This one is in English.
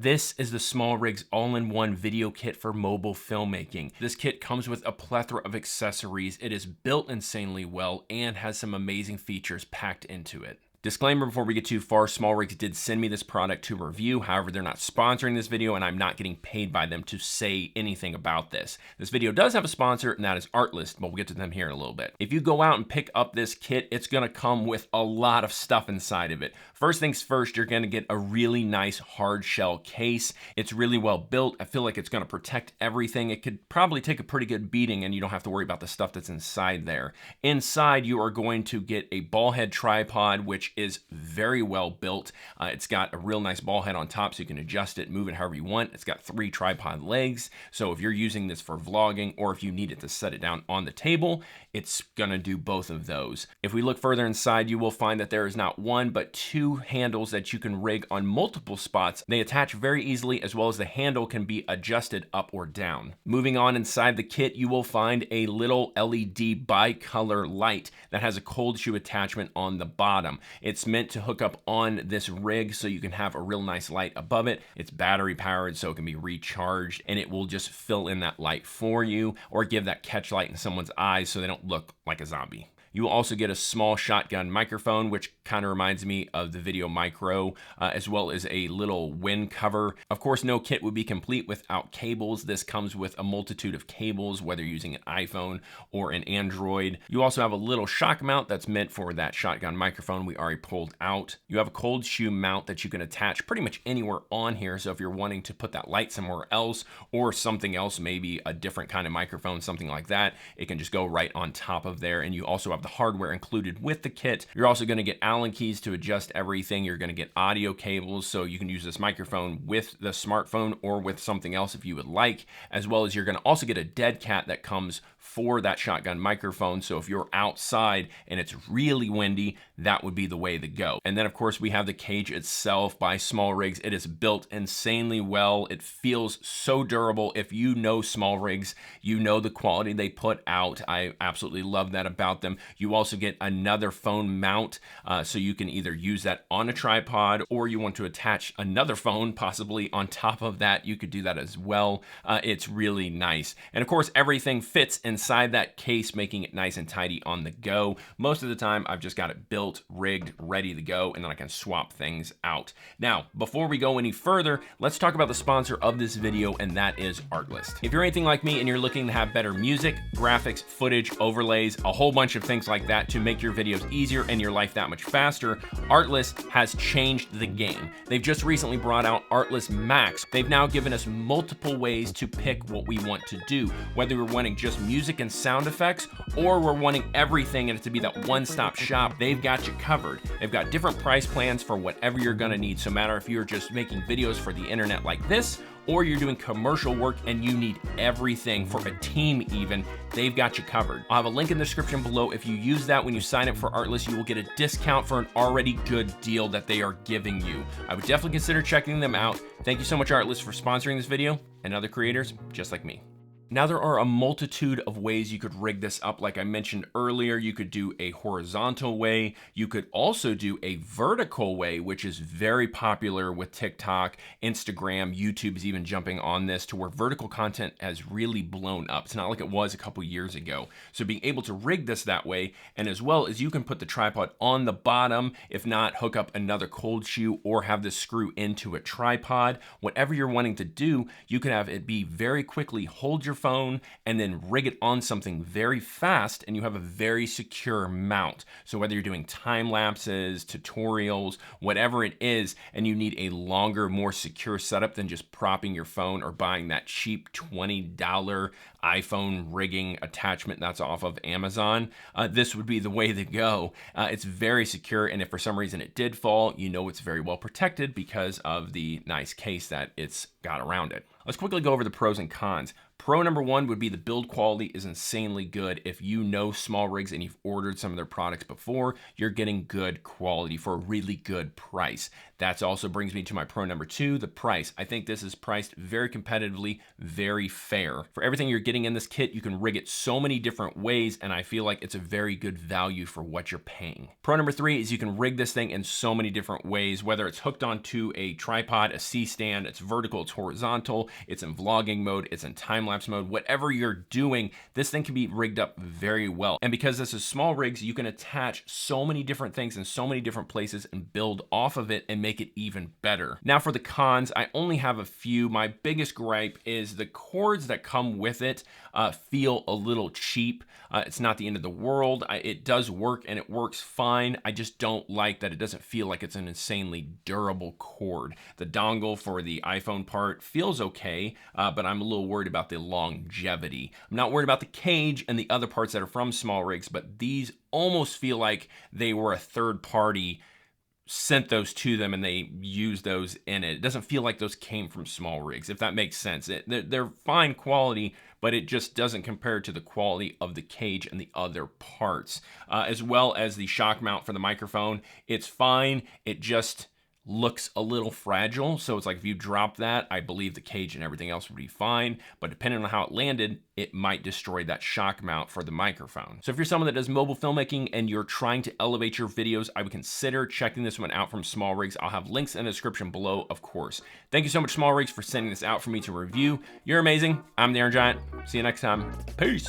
This is the SmallRigs all-in-one video kit for mobile filmmaking. This kit comes with a plethora of accessories. It is built insanely well and has some amazing features packed into it. Disclaimer before we get too far, SmallRigs did send me this product to review. However, they're not sponsoring this video and I'm not getting paid by them to say anything about this. This video does have a sponsor, and that is Artlist, but we'll get to them here in a little bit. If you go out and pick up this kit, it's gonna come with a lot of stuff inside of it. First things first, you're gonna get a really nice hard shell case. It's really well built. I feel like it's gonna protect everything. It could probably take a pretty good beating and you don't have to worry about the stuff that's inside there. Inside, you are going to get a ball head tripod, which is very well built. It's got a real nice ball head on top so you can adjust it, move it however you want. It's got 3 tripod legs. So if you're using this for vlogging or if you need it to set it down on the table, it's gonna do both of those. If we look further inside, you will find that there is not one, but 2 handles that you can rig on multiple spots. They attach very easily, as well as the handle can be adjusted up or down. Moving on inside the kit, you will find a little LED bicolor light that has a cold shoe attachment on the bottom. It's meant to hook up on this rig so you can have a real nice light above it. It's battery powered so it can be recharged, and it will just fill in that light for you or give that catch light in someone's eyes so they don't look like a zombie. You will also get a small shotgun microphone, which kind of reminds me of the Video Micro, as well as a little wind cover. Of course, no kit would be complete without cables. This comes with a multitude of cables, whether you're using an iPhone or an Android. You also have a little shock mount that's meant for that shotgun microphone we already pulled out. You have a cold shoe mount that you can attach pretty much anywhere on here. So if you're wanting to put that light somewhere else or something else, maybe a different kind of microphone, something like that, it can just go right on top of there. And you also have the hardware included with the kit. You're also going to get Allen keys to adjust everything. You're going to get audio cables, so you can use this microphone with the smartphone or with something else if you would like, as well as you're going to also get a dead cat that comes for that shotgun microphone. So if you're outside and it's really windy, that would be the way to go. And then of course we have the cage itself by SmallRigs. It is built insanely well. It feels so durable. If you know SmallRigs, you know the quality they put out. I absolutely love that about them. You also get another phone mount, so you can either use that on a tripod or you want to attach another phone possibly on top of that. You could do that as well. It's really nice. And of course everything fits inside that case, making it nice and tidy on the go. Most of the time I've just got it built, rigged, ready to go, and then I can swap things out. Now, before we go any further, let's talk about the sponsor of this video, and that is Artlist. If you're anything like me and you're looking to have better music, graphics, footage, overlays, a whole bunch of things like that to make your videos easier and your life that much faster, Artlist has changed the game. They've just recently brought out Artlist Max. They've now given us multiple ways to pick what we want to do, whether we're wanting just music and sound effects or we're wanting everything and it to be that one-stop shop. They've got you covered. They've got different price plans for whatever you're gonna need. So no matter if you're just making videos for the internet like this, or you're doing commercial work and you need everything for a team even, they've got you covered. I'll have a link in the description below. If you use that when you sign up for Artlist, you will get a discount for an already good deal that they are giving you. I would definitely consider checking them out. Thank you so much, Artlist, for sponsoring this video and other creators just like me. Now, there are a multitude of ways you could rig this up. Like I mentioned earlier, you could do a horizontal way. You could also do a vertical way, which is very popular with TikTok, Instagram, YouTube is even jumping on this to where vertical content has really blown up. It's not like it was a couple years ago. So being able to rig this that way, and as well as you can put the tripod on the bottom, if not, hook up another cold shoe or have this screw into a tripod. Whatever you're wanting to do, you can have it be very quickly hold your phone and then rig it on something very fast, and you have a very secure mount. So whether you're doing time lapses, tutorials, whatever it is, and you need a longer, more secure setup than just propping your phone or buying that cheap $20 iPhone rigging attachment that's off of Amazon, this would be the way to go. It's very secure, and if for some reason it did fall, you know it's very well protected because of the nice case that it's got around it. Let's quickly go over the pros and cons. Pro number one would be the build quality is insanely good. If you know SmallRigs and you've ordered some of their products before, you're getting good quality for a really good price. That also brings me to my pro number 2, the price. I think this is priced very competitively, very fair. For everything you're getting in this kit, you can rig it so many different ways, and I feel like it's a very good value for what you're paying. Pro number 3 is you can rig this thing in so many different ways, whether it's hooked onto a tripod, a C-stand, it's vertical, it's horizontal, it's in vlogging mode, it's in time-lapse mode, whatever you're doing, this thing can be rigged up very well. And because this is small rigs, you can attach so many different things in so many different places and build off of it and make it even better. Now for the cons, I only have a few. My biggest gripe is the cords that come with it feel a little cheap. It's not the end of the world. It does work and it works fine. I just don't like that it doesn't feel like it's an insanely durable cord. The dongle for the iPhone part feels okay, but I'm a little worried about the longevity. I'm not worried about the cage and the other parts that are from small rigs, but these almost feel like they were a third party sent those to them and they used those in it. It doesn't feel like those came from small rigs, if that makes sense. They're fine quality, but it just doesn't compare to the quality of the cage and the other parts. As well as the shock mount for the microphone. It's fine, it just looks a little fragile. So it's like if you drop that, I believe the cage and everything else would be fine, but depending on how it landed, it might destroy that shock mount for the microphone. So if you're someone that does mobile filmmaking and you're trying to elevate your videos, I would consider checking this one out from Small Rigs. I'll have links in the description below, of course. Thank you so much, Small Rigs, for sending this out for me to review. You're amazing. I'm the Iron Giant. See you next time. Peace.